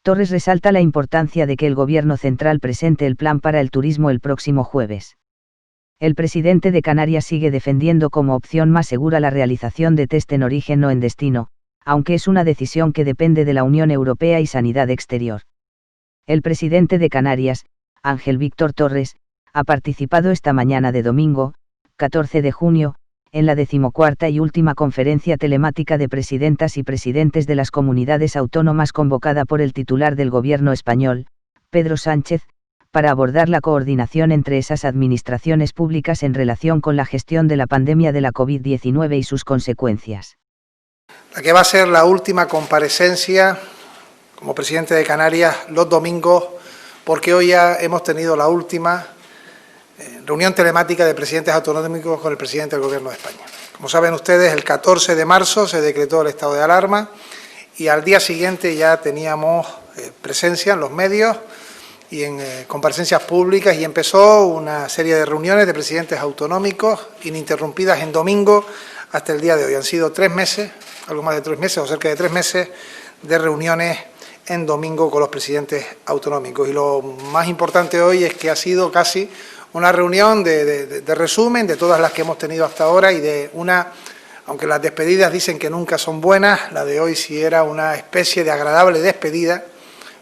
Torres resalta la importancia de que el Gobierno central presente el plan para el turismo el próximo jueves. El presidente de Canarias sigue defendiendo como opción más segura la realización de test en origen o en destino, aunque es una decisión que depende de la Unión Europea y Sanidad Exterior. El presidente de Canarias, Ángel Víctor Torres, ha participado esta mañana de domingo, 14 de junio, en la 14ª y última conferencia telemática de presidentas y presidentes de las comunidades autónomas convocada por el titular del Gobierno español, Pedro Sánchez, para abordar la coordinación entre esas administraciones públicas en relación con la gestión de la pandemia de la COVID-19 y sus consecuencias. La que va a ser la última comparecencia como presidente de Canarias los domingos, porque hoy ya hemos tenido la última reunión telemática de presidentes autonómicos con el presidente del Gobierno de España. Como saben ustedes, el 14 de marzo se decretó el estado de alarma y al día siguiente ya teníamos presencia en los medios y en comparecencias públicas y empezó una serie de reuniones de presidentes autonómicos ininterrumpidas en domingo hasta el día de hoy. Han sido 3 meses, algo más de 3 meses o cerca de 3 meses de reuniones en domingo con los presidentes autonómicos. Y lo más importante hoy es que ha sido casi una reunión de resumen de todas las que hemos tenido hasta ahora y de una, aunque las despedidas dicen que nunca son buenas, la de hoy sí era una especie de agradable despedida,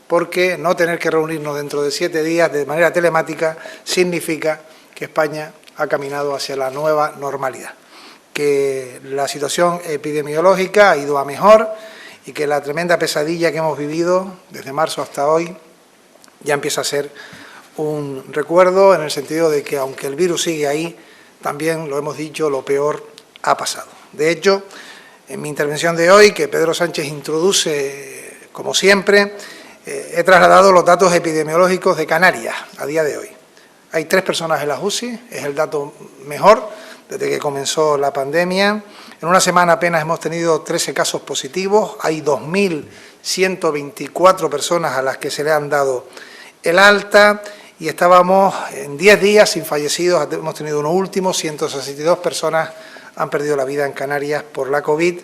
porque no tener que reunirnos dentro de 7 días de manera telemática significa que España ha caminado hacia la nueva normalidad, que la situación epidemiológica ha ido a mejor y que la tremenda pesadilla que hemos vivido desde marzo hasta hoy ya empieza a ser un recuerdo en el sentido de que aunque el virus sigue ahí, también lo hemos dicho, lo peor ha pasado. De hecho, en mi intervención de hoy, que Pedro Sánchez introduce como siempre, he trasladado los datos epidemiológicos de Canarias a día de hoy. Hay 3 personas en las UCI, es el dato mejor desde que comenzó la pandemia. En una semana apenas hemos tenido 13 casos positivos, hay 2.124 personas a las que se le han dado el alta y estábamos en 10 días sin fallecidos, hemos tenido uno último, 162 personas han perdido la vida en Canarias por la COVID,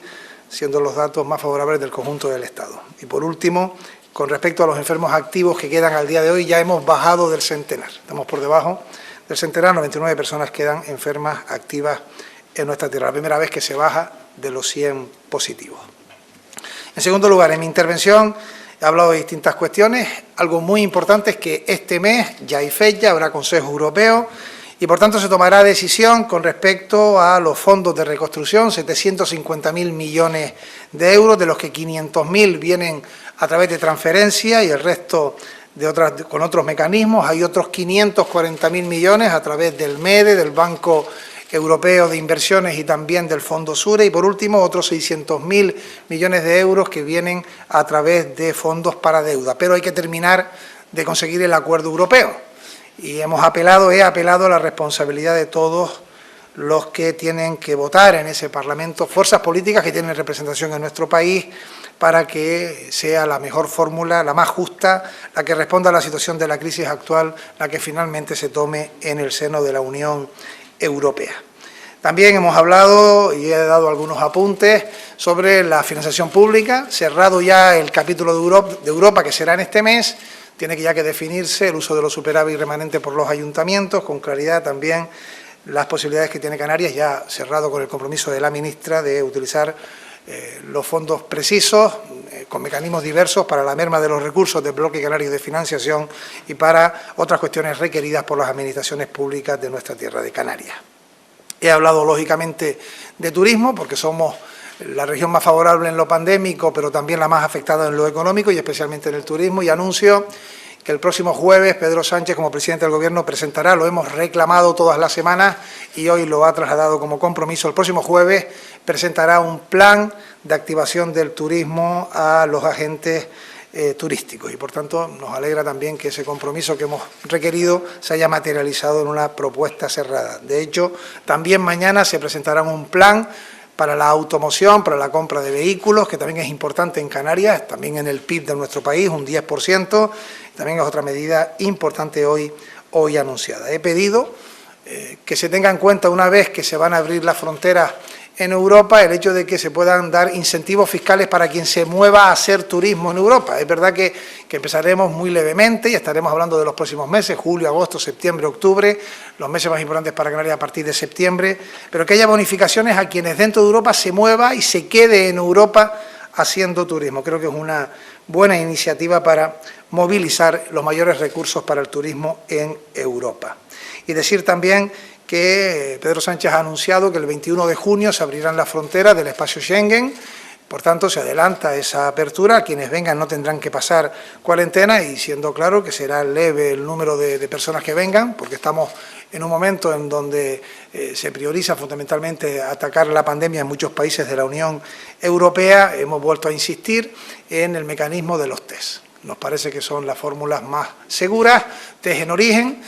siendo los datos más favorables del conjunto del Estado. Y por último, con respecto a los enfermos activos que quedan al día de hoy, ya hemos bajado del centenar. Estamos por debajo del centenar, 99 personas quedan enfermas activas en nuestra tierra. La primera vez que se baja de los 100 positivos. En segundo lugar, en mi intervención he hablado de distintas cuestiones. Algo muy importante es que este mes ya hay fecha, habrá Consejo Europeo y por tanto se tomará decisión con respecto a los fondos de reconstrucción, 750.000 millones de euros, de los que 500.000 vienen a través de transferencia y el resto con otros mecanismos. Hay otros 540.000 millones a través del MEDE, del Banco Europeo de Inversiones y también del Fondo Sure y por último otros 600.000 millones de euros que vienen a través de fondos para deuda. Pero hay que terminar de conseguir el acuerdo europeo y he apelado a la responsabilidad de todos los que tienen que votar en ese Parlamento, fuerzas políticas que tienen representación en nuestro país, para que sea la mejor fórmula, la más justa, la que responda a la situación de la crisis actual, la que finalmente se tome en el seno de la Unión Europea. También hemos hablado y he dado algunos apuntes sobre la financiación pública, cerrado ya el capítulo de Europa que será en este mes, tiene que ya que definirse el uso de los superávit remanentes por los ayuntamientos, con claridad también las posibilidades que tiene Canarias, ya cerrado con el compromiso de la ministra de utilizar los fondos precisos, con mecanismos diversos para la merma de los recursos del bloque canario de financiación y para otras cuestiones requeridas por las administraciones públicas de nuestra tierra de Canarias. He hablado, lógicamente, de turismo, porque somos la región más favorable en lo pandémico, pero también la más afectada en lo económico y especialmente en el turismo, y anuncio que el próximo jueves Pedro Sánchez, como presidente del Gobierno, presentará, lo hemos reclamado todas las semanas y hoy lo ha trasladado como compromiso, el próximo jueves presentará un plan de activación del turismo a los agentes turísticos y, por tanto, nos alegra también que ese compromiso que hemos requerido se haya materializado en una propuesta cerrada. De hecho, también mañana se presentará un plan para la automoción, para la compra de vehículos, que también es importante en Canarias, también en el PIB de nuestro país, un 10%, también es otra medida importante hoy anunciada. He pedido que se tenga en cuenta, una vez que se van a abrir las fronteras en Europa el hecho de que se puedan dar incentivos fiscales para quien se mueva a hacer turismo en Europa. Es verdad que empezaremos muy levemente y estaremos hablando de los próximos meses, julio, agosto, septiembre, octubre, los meses más importantes para Canarias a partir de septiembre, pero que haya bonificaciones a quienes dentro de Europa se mueva y se quede en Europa haciendo turismo. Creo que es una buena iniciativa para movilizar los mayores recursos para el turismo en Europa. Y decir también que Pedro Sánchez ha anunciado que el 21 de junio se abrirán las fronteras del espacio Schengen, por tanto se adelanta esa apertura, quienes vengan no tendrán que pasar cuarentena y siendo claro que será leve el número de personas que vengan, porque estamos en un momento en donde se prioriza fundamentalmente atacar la pandemia en muchos países de la Unión Europea. Hemos vuelto a insistir en el mecanismo de los test. Nos parece que son las fórmulas más seguras, test en origen,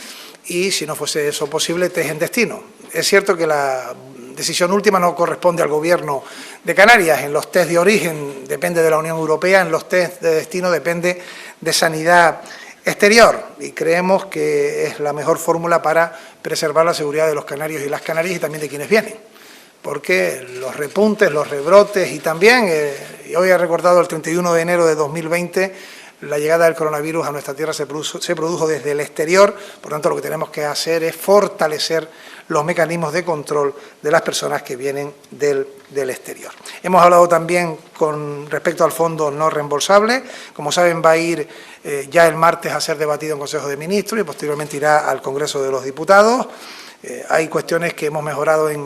y si no fuese eso posible, test en destino. Es cierto que la decisión última no corresponde al Gobierno de Canarias. En los test de origen depende de la Unión Europea, en los test de destino depende de Sanidad Exterior. Y creemos que es la mejor fórmula para preservar la seguridad de los canarios y las canarias y también de quienes vienen. Porque los repuntes, los rebrotes y también, y hoy he recordado el 31 de enero de 2020, la llegada del coronavirus a nuestra tierra se produjo desde el exterior, por tanto lo que tenemos que hacer es fortalecer los mecanismos de control de las personas que vienen del exterior. Hemos hablado también con respecto al fondo no reembolsable, como saben va a ir ya el martes a ser debatido en Consejo de Ministros y posteriormente irá al Congreso de los Diputados. Hay cuestiones que hemos mejorado en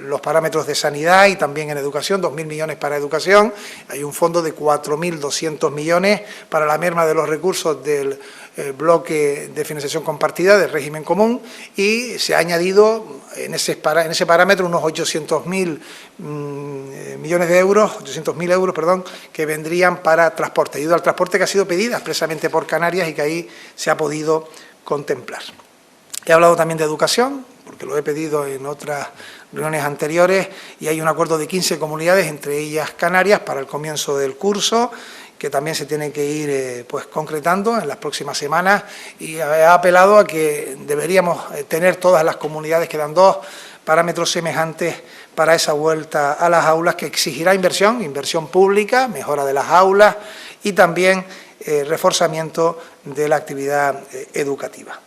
los parámetros de sanidad y también en educación, 2.000 millones para educación. Hay un fondo de 4.200 millones para la merma de los recursos del bloque de financiación compartida del régimen común y se ha añadido en ese parámetro unos 800.000 millones de euros, 800.000 euros, perdón, que vendrían para transporte, ayuda al transporte que ha sido pedida expresamente por Canarias y que ahí se ha podido contemplar. He hablado también de educación, porque lo he pedido en otras reuniones anteriores, y hay un acuerdo de 15 comunidades, entre ellas Canarias, para el comienzo del curso, que también se tiene que ir concretando en las próximas semanas, y he apelado a que deberíamos tener todas las comunidades, que dan 2 parámetros semejantes para esa vuelta a las aulas, que exigirá inversión pública, mejora de las aulas y también reforzamiento de la actividad educativa.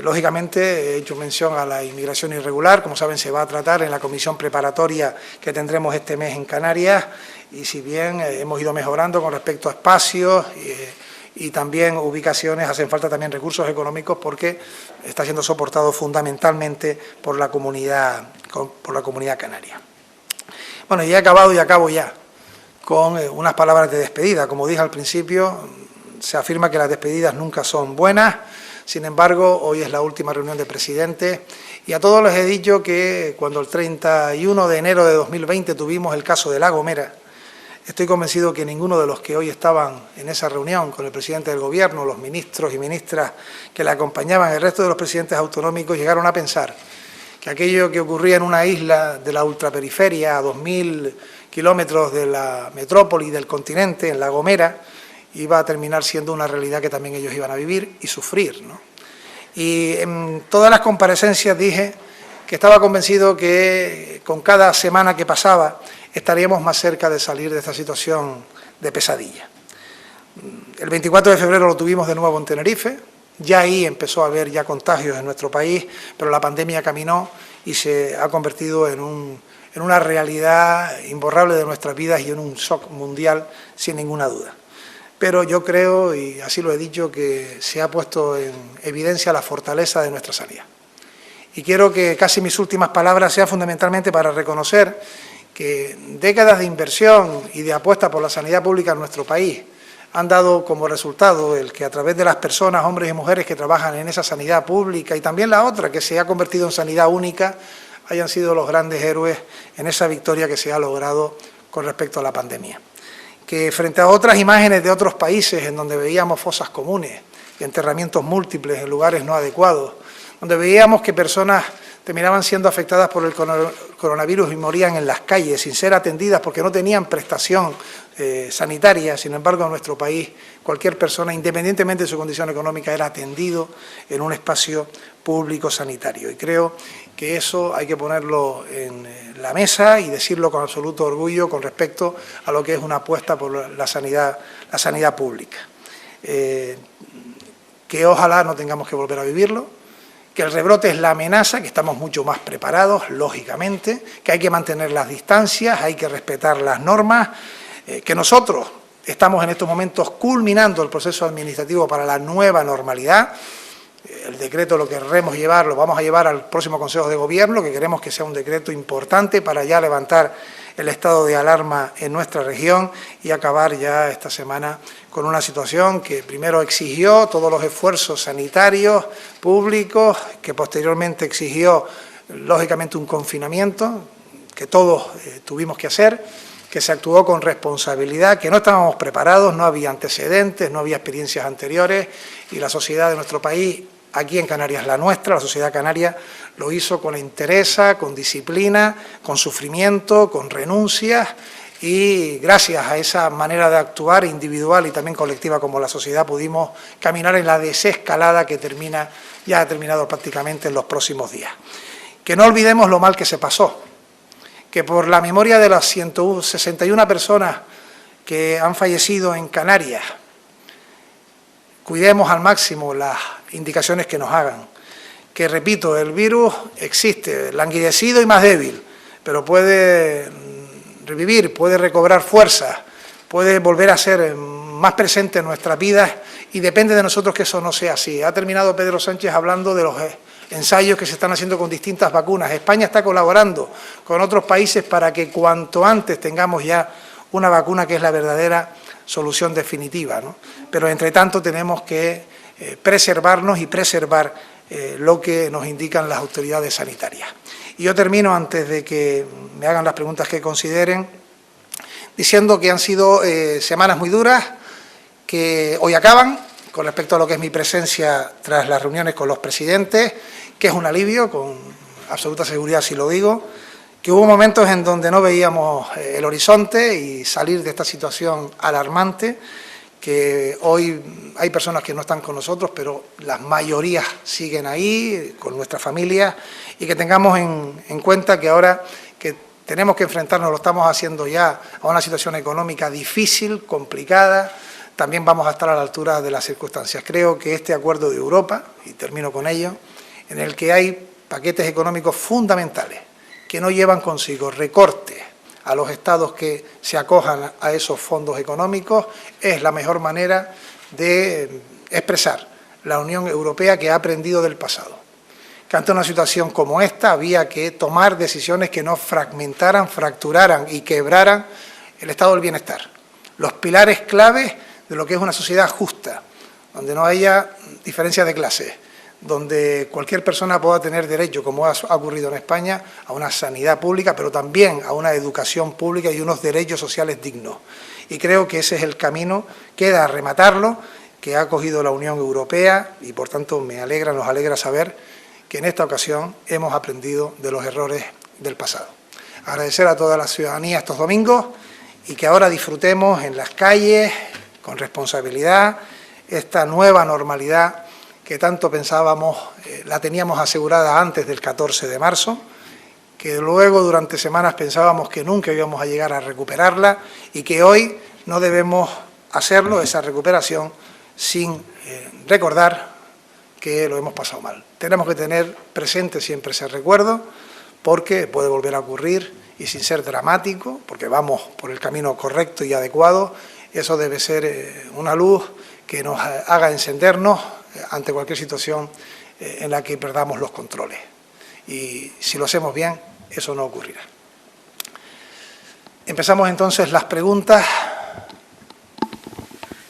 Lógicamente, he hecho mención a la inmigración irregular, como saben se va a tratar en la comisión preparatoria que tendremos este mes en Canarias y si bien hemos ido mejorando con respecto a espacios y también ubicaciones, hacen falta también recursos económicos porque está siendo soportado fundamentalmente por la comunidad canaria. Bueno, y he acabado y acabo ya con unas palabras de despedida. Como dije al principio, se afirma que las despedidas nunca son buenas. Sin embargo, hoy es la última reunión de presidentes y a todos les he dicho que cuando el 31 de enero de 2020 tuvimos el caso de La Gomera, estoy convencido que ninguno de los que hoy estaban en esa reunión con el presidente del Gobierno, los ministros y ministras que le acompañaban, el resto de los presidentes autonómicos, llegaron a pensar que aquello que ocurría en una isla de la ultraperiferia, a 2.000 kilómetros de la metrópoli del continente, en La Gomera, iba a terminar siendo una realidad que también ellos iban a vivir y sufrir, ¿no? Y en todas las comparecencias dije que estaba convencido que con cada semana que pasaba estaríamos más cerca de salir de esta situación de pesadilla. El 24 de febrero lo tuvimos de nuevo en Tenerife, ya ahí empezó a haber ya contagios en nuestro país, pero la pandemia caminó y se ha convertido en una realidad imborrable de nuestras vidas y en un shock mundial sin ninguna duda. Pero yo creo, y así lo he dicho, que se ha puesto en evidencia la fortaleza de nuestra sanidad. Y quiero que casi mis últimas palabras sean fundamentalmente para reconocer que décadas de inversión y de apuesta por la sanidad pública en nuestro país han dado como resultado el que a través de las personas, hombres y mujeres que trabajan en esa sanidad pública y también la otra que se ha convertido en sanidad única, hayan sido los grandes héroes en esa victoria que se ha logrado con respecto a la pandemia. Que frente a otras imágenes de otros países en donde veíamos fosas comunes y enterramientos múltiples en lugares no adecuados, donde veíamos que personas terminaban siendo afectadas por el coronavirus y morían en las calles sin ser atendidas porque no tenían prestación sanitaria. Sin embargo, en nuestro país cualquier persona, independientemente de su condición económica, era atendido en un espacio público sanitario. Y creo que eso hay que ponerlo en la mesa y decirlo con absoluto orgullo con respecto a lo que es una apuesta por la sanidad pública. Que ojalá no tengamos que volver a vivirlo, que el rebrote es la amenaza, que estamos mucho más preparados, lógicamente, que hay que mantener las distancias, hay que respetar las normas, que nosotros estamos en estos momentos culminando el proceso administrativo para la nueva normalidad. El decreto lo querremos llevar, lo vamos a llevar al próximo Consejo de Gobierno, que queremos que sea un decreto importante para ya levantar el estado de alarma en nuestra región y acabar ya esta semana con una situación que primero exigió todos los esfuerzos sanitarios públicos, que posteriormente exigió, lógicamente, un confinamiento que todos tuvimos que hacer, que se actuó con responsabilidad, que no estábamos preparados, no había antecedentes, no había experiencias anteriores y la sociedad de nuestro país, aquí en Canarias, la nuestra, la sociedad canaria, lo hizo con entereza, con disciplina, con sufrimiento, con renuncias y gracias a esa manera de actuar individual y también colectiva como la sociedad pudimos caminar en la desescalada que ya ha terminado prácticamente en los próximos días. Que no olvidemos lo mal que se pasó, que por la memoria de las 161 personas que han fallecido en Canarias, cuidemos al máximo las indicaciones que nos hagan. Que, repito, el virus existe, languidecido y más débil, pero puede revivir, puede recobrar fuerzas, puede volver a ser más presente en nuestras vidas y depende de nosotros que eso no sea así. Ha terminado Pedro Sánchez hablando de los ensayos que se están haciendo con distintas vacunas. España está colaborando con otros países para que cuanto antes tengamos ya una vacuna que es la verdadera solución definitiva, ¿no? Pero entre tanto tenemos que preservarnos y preservar lo que nos indican las autoridades sanitarias. Y yo termino, antes de que me hagan las preguntas que consideren, diciendo que han sido semanas muy duras, que hoy acaban, con respecto a lo que es mi presencia tras las reuniones con los presidentes, que es un alivio, con absoluta seguridad si lo digo, que hubo momentos en donde no veíamos el horizonte y salir de esta situación alarmante, que hoy hay personas que no están con nosotros, pero las mayorías siguen ahí, con nuestra familia, y que tengamos en cuenta que ahora que tenemos que enfrentarnos, lo estamos haciendo ya, a una situación económica difícil, complicada, también vamos a estar a la altura de las circunstancias. Creo que este acuerdo de Europa, y termino con ello, en el que hay paquetes económicos fundamentales que no llevan consigo recortes a los estados que se acojan a esos fondos económicos, es la mejor manera de expresar la Unión Europea que ha aprendido del pasado. Que ante una situación como esta había que tomar decisiones que no fragmentaran, fracturaran y quebraran el estado del bienestar. Los pilares claves de lo que es una sociedad justa, donde no haya diferencias de clases, donde cualquier persona pueda tener derecho, como ha ocurrido en España, a una sanidad pública, pero también a una educación pública y unos derechos sociales dignos. Y creo que ese es el camino, queda rematarlo, que ha cogido la Unión Europea y, por tanto, nos alegra saber que en esta ocasión hemos aprendido de los errores del pasado. Agradecer a toda la ciudadanía estos domingos y que ahora disfrutemos en las calles, con responsabilidad, esta nueva normalidad que tanto pensábamos, la teníamos asegurada antes del 14 de marzo, que luego durante semanas pensábamos que nunca íbamos a llegar a recuperarla y que hoy no debemos hacerlo, esa recuperación, sin recordar que lo hemos pasado mal. Tenemos que tener presente siempre ese recuerdo porque puede volver a ocurrir y sin ser dramático, porque vamos por el camino correcto y adecuado, eso debe ser una luz que nos haga encendernos ante cualquier situación en la que perdamos los controles. Y si lo hacemos bien, eso no ocurrirá. Empezamos entonces las preguntas.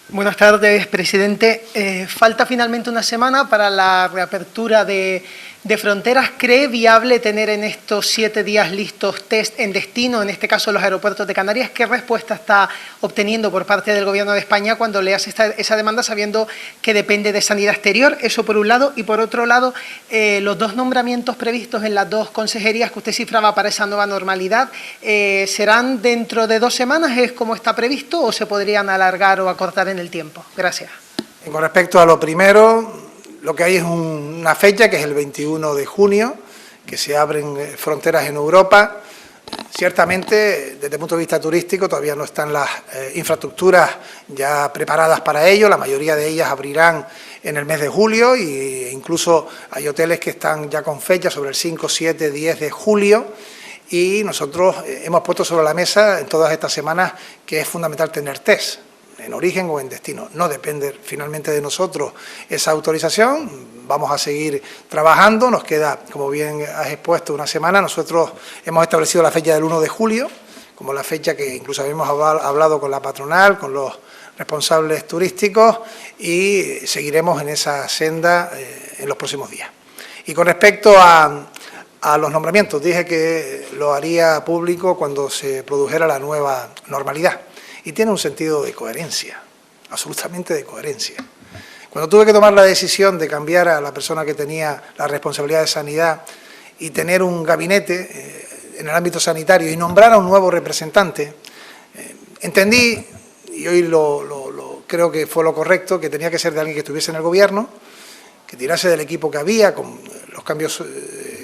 Buenas tardes, presidente. Falta finalmente una semana para la reapertura de de Fronteras, ¿cree viable tener en estos 7 días listos test en destino, en este caso los aeropuertos de Canarias? ¿Qué respuesta está obteniendo por parte del Gobierno de España cuando le hace esa demanda, sabiendo que depende de Sanidad Exterior? Eso por un lado. Y por otro lado, los 2 nombramientos previstos en las 2 consejerías que usted cifraba para esa nueva normalidad, ¿serán dentro de 2 semanas, es como está previsto, o se podrían alargar o acortar en el tiempo? Gracias. Con respecto a lo primero, lo que hay es una fecha, que es el 21 de junio, que se abren fronteras en Europa. Ciertamente, desde el punto de vista turístico, todavía no están las infraestructuras ya preparadas para ello. La mayoría de ellas abrirán en el mes de julio e incluso hay hoteles que están ya con fechas sobre el 5, 7, 10 de julio. Y nosotros hemos puesto sobre la mesa en todas estas semanas que es fundamental tener test, en origen o en destino. No depende finalmente de nosotros esa autorización, vamos a seguir trabajando, nos queda, como bien has expuesto, una semana. Nosotros hemos establecido la fecha del 1 de julio, como la fecha que incluso habíamos hablado con la patronal, con los responsables turísticos, y seguiremos en esa senda en los próximos días. Y con respecto a los nombramientos, dije que lo haría público cuando se produjera la nueva normalidad. Y tiene un sentido de coherencia, absolutamente de coherencia. Cuando tuve que tomar la decisión de cambiar a la persona que tenía la responsabilidad de sanidad y tener un gabinete en el ámbito sanitario y nombrar a un nuevo representante, entendí, y hoy creo que fue lo correcto, que tenía que ser de alguien que estuviese en el Gobierno, que tirase del equipo que había, con los cambios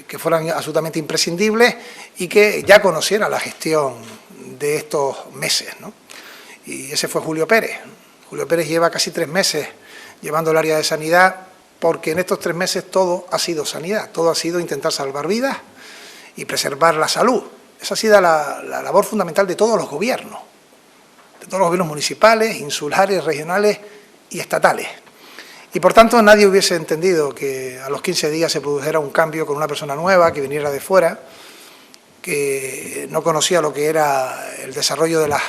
que fueran absolutamente imprescindibles y que ya conociera la gestión de estos meses, ¿no? Y ese fue Julio Pérez. Julio Pérez lleva casi 3 meses llevando el área de sanidad, porque en estos 3 meses todo ha sido sanidad, todo ha sido intentar salvar vidas y preservar la salud. Esa ha sido la labor fundamental de todos los gobiernos municipales, insulares, regionales y estatales. Y por tanto nadie hubiese entendido que a los 15 días se produjera un cambio con una persona nueva que viniera de fuera, que no conocía lo que era el desarrollo de las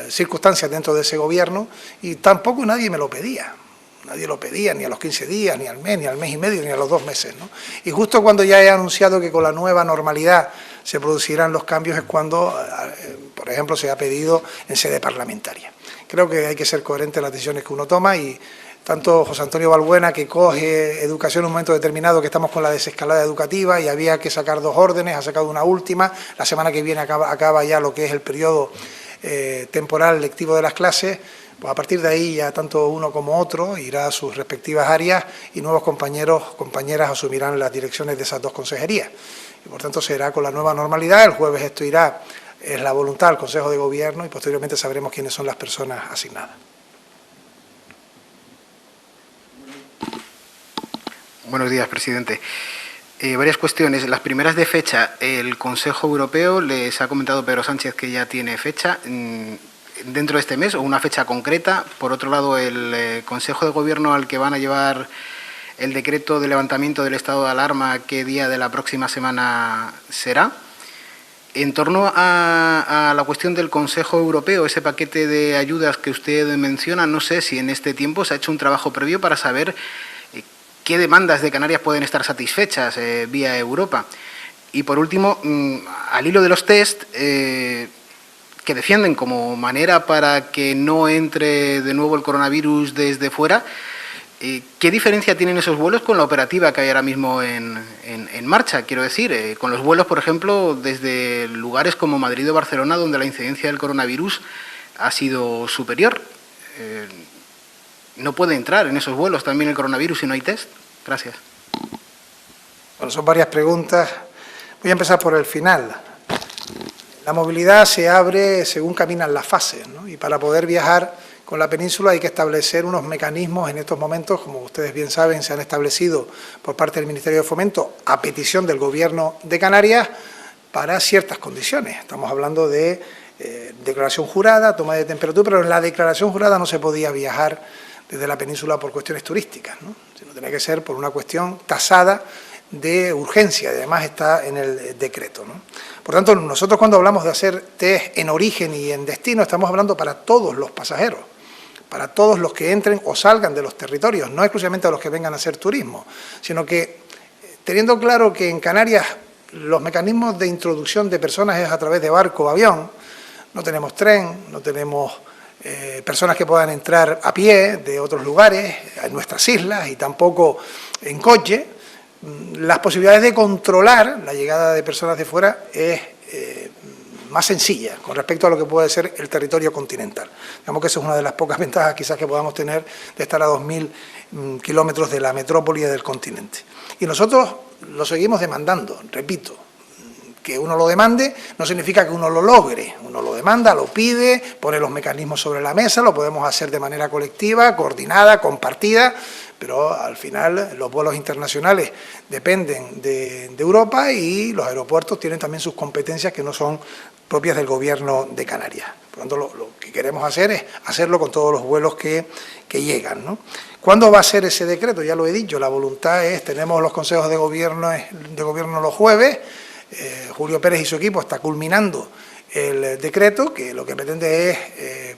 circunstancias dentro de ese gobierno, y tampoco nadie me lo pedía. Nadie lo pedía, ni a los 15 días, ni al mes y medio, ni a los 2 meses, ¿no? Y justo cuando ya he anunciado que con la nueva normalidad se producirán los cambios es cuando, por ejemplo, se ha pedido en sede parlamentaria. Creo que hay que ser coherente en las decisiones que uno toma, y tanto José Antonio Balbuena, que coge educación en un momento determinado, que estamos con la desescalada educativa y había que sacar 2 órdenes, ha sacado una última. La semana que viene acaba ya lo que es el periodo temporal lectivo de las clases. Pues a partir de ahí ya tanto uno como otro irá a sus respectivas áreas y nuevos compañeras asumirán las direcciones de esas 2 consejerías. Y por tanto será con la nueva normalidad. El jueves esto irá, es la voluntad del Consejo de Gobierno, y posteriormente sabremos quiénes son las personas asignadas. Buenos días, presidente. Varias cuestiones. Las primeras de fecha. El Consejo Europeo, les ha comentado Pedro Sánchez que ya tiene fecha dentro de este mes, o una fecha concreta. Por otro lado, el Consejo de Gobierno al que van a llevar el decreto de levantamiento del estado de alarma, ¿qué día de la próxima semana será? En torno a la cuestión del Consejo Europeo, ese paquete de ayudas que usted menciona, no sé si en este tiempo se ha hecho un trabajo previo para saber qué demandas de Canarias pueden estar satisfechas vía Europa. Y por último, al hilo de los test que defienden como manera para que no entre de nuevo el coronavirus desde fuera, ¿qué diferencia tienen esos vuelos con la operativa que hay ahora mismo en marcha? Quiero decir, con los vuelos, por ejemplo, desde lugares como Madrid o Barcelona, donde la incidencia del coronavirus ha sido superior. ¿No puede entrar en esos vuelos también el coronavirus si no hay test? Gracias. Bueno, son varias preguntas. Voy a empezar por el final. La movilidad se abre según caminan las fases, ¿no? Y para poder viajar con la península hay que establecer unos mecanismos. En estos momentos, como ustedes bien saben, se han establecido por parte del Ministerio de Fomento a petición del Gobierno de Canarias para ciertas condiciones. Estamos hablando de declaración jurada, toma de temperatura, pero en la declaración jurada no se podía viajar desde la península por cuestiones turísticas, ¿no? Sino tenía que ser por una cuestión tasada de urgencia, y además está en el decreto, ¿no? Por tanto, nosotros cuando hablamos de hacer test en origen y en destino, estamos hablando para todos los pasajeros, para todos los que entren o salgan de los territorios, no exclusivamente a los que vengan a hacer turismo, sino que teniendo claro que en Canarias los mecanismos de introducción de personas es a través de barco o avión, no tenemos tren, no tenemos personas que puedan entrar a pie de otros lugares, en nuestras islas, y tampoco en coche, las posibilidades de controlar la llegada de personas de fuera es más sencilla con respecto a lo que puede ser el territorio continental. Digamos que esa es una de las pocas ventajas quizás que podamos tener de estar a 2.000 kilómetros de la metrópoli y del continente. Y nosotros lo seguimos demandando, repito. Que uno lo demande no significa que uno lo logre, uno lo demanda, lo pide, pone los mecanismos sobre la mesa, lo podemos hacer de manera colectiva, coordinada, compartida, pero al final los vuelos internacionales dependen de Europa y los aeropuertos tienen también sus competencias que no son propias del Gobierno de Canarias. Por lo tanto, lo que queremos hacer es hacerlo con todos los vuelos que llegan, ¿no? ¿Cuándo va a ser ese decreto? Ya lo he dicho, la voluntad es, tenemos los consejos de gobierno los jueves. Julio Pérez y su equipo está culminando el decreto, que lo que pretende es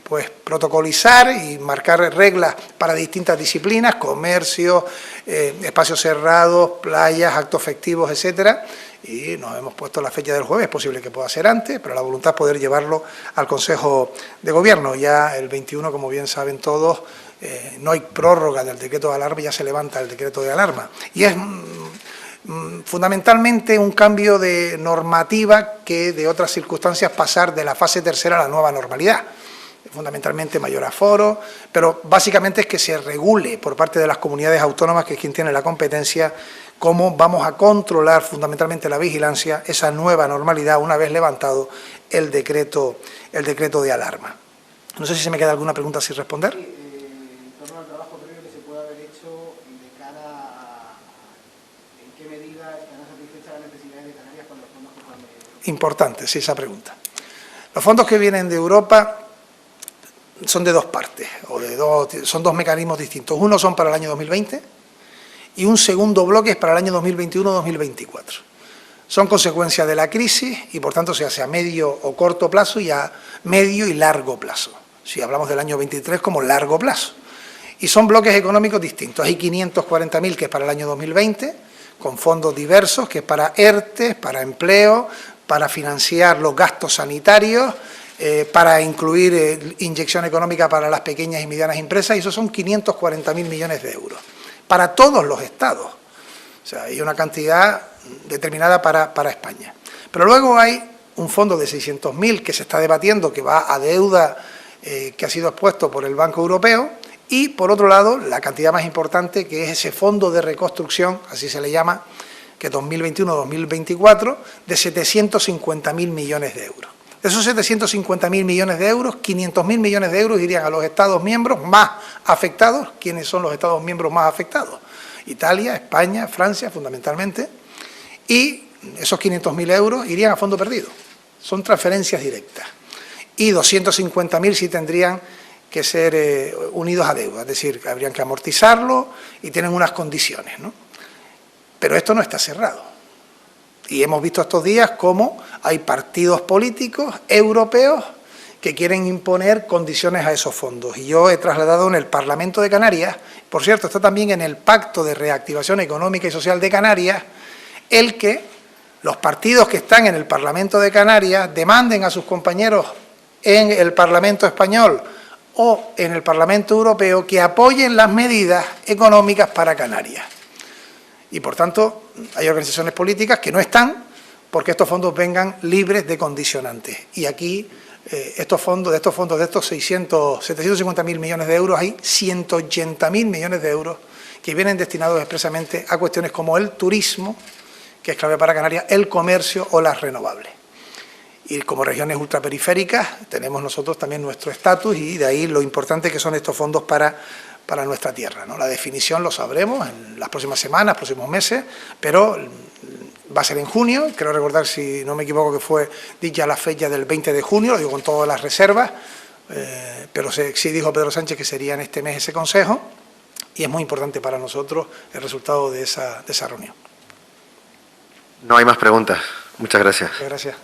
pues protocolizar y marcar reglas para distintas disciplinas, comercio, espacios cerrados, playas, actos festivos, etcétera. Y nos hemos puesto la fecha del jueves, es posible que pueda ser antes, pero la voluntad es poder llevarlo al Consejo de Gobierno. Ya el 21, como bien saben todos, no hay prórroga del decreto de alarma, ya se levanta el decreto de alarma. Y es fundamentalmente un cambio de normativa que de otras circunstancias pasar de la fase tercera a la nueva normalidad. Fundamentalmente mayor aforo, pero básicamente es que se regule por parte de las comunidades autónomas, que es quien tiene la competencia, cómo vamos a controlar fundamentalmente la vigilancia, esa nueva normalidad una vez levantado el decreto de alarma. No sé si se me queda alguna pregunta sin responder. En torno al trabajo previo que se puede haber hecho de cara a en qué medida estarán satisfechas las necesidades de Canarias con los fondos que puedan venir. Importante, sí, esa pregunta. Los fondos que vienen de Europa son de dos partes, son dos mecanismos distintos. Uno son para el año 2020 y un segundo bloque es para el año 2021-2024. Son consecuencia de la crisis y, por tanto, se hace a medio o corto plazo y a medio y largo plazo. Si hablamos del año 23 como largo plazo. Y son bloques económicos distintos. Hay 540.000 que es para el año 2020, con fondos diversos, que es para ERTE, para empleo, para financiar los gastos sanitarios, para incluir inyección económica para las pequeñas y medianas empresas, y esos son 540.000 millones de euros, para todos los estados. O sea, hay una cantidad determinada para España. Pero luego hay un fondo de 600.000 que se está debatiendo, que va a deuda que ha sido expuesto por el Banco Europeo, y por otro lado, la cantidad más importante, que es ese fondo de reconstrucción, así se le llama, que es 2021-2024, de 750.000 millones de euros. De esos 750.000 millones de euros, 500.000 millones de euros irían a los Estados miembros más afectados. ¿Quiénes son los Estados miembros más afectados? Italia, España, Francia, fundamentalmente. Y esos 500.000 euros irían a fondo perdido. Son transferencias directas. Y 250.000 sí tendrían que ser unidos a deuda, es decir, que habrían que amortizarlo y tienen unas condiciones, ¿no? Pero esto no está cerrado. Y hemos visto estos días cómo hay partidos políticos europeos que quieren imponer condiciones a esos fondos. Y yo he trasladado en el Parlamento de Canarias, por cierto, está también en el Pacto de Reactivación Económica y Social de Canarias, el que los partidos que están en el Parlamento de Canarias demanden a sus compañeros en el Parlamento español o en el Parlamento Europeo que apoyen las medidas económicas para Canarias. Y, por tanto, hay organizaciones políticas que no están porque estos fondos vengan libres de condicionantes. Y aquí, de estos 750.000 millones de euros, hay 180.000 millones de euros que vienen destinados expresamente a cuestiones como el turismo, que es clave para Canarias, el comercio o las renovables. Y como regiones ultraperiféricas tenemos nosotros también nuestro estatus y de ahí lo importante que son estos fondos para nuestra tierra, ¿no? La definición lo sabremos en las próximas semanas, próximos meses, pero va a ser en junio. Quiero recordar, si no me equivoco, que fue dicha la fecha del 20 de junio, lo digo con todas las reservas, pero sí dijo Pedro Sánchez que sería en este mes ese consejo y es muy importante para nosotros el resultado de esa reunión. No hay más preguntas. Muchas gracias. Muchas gracias.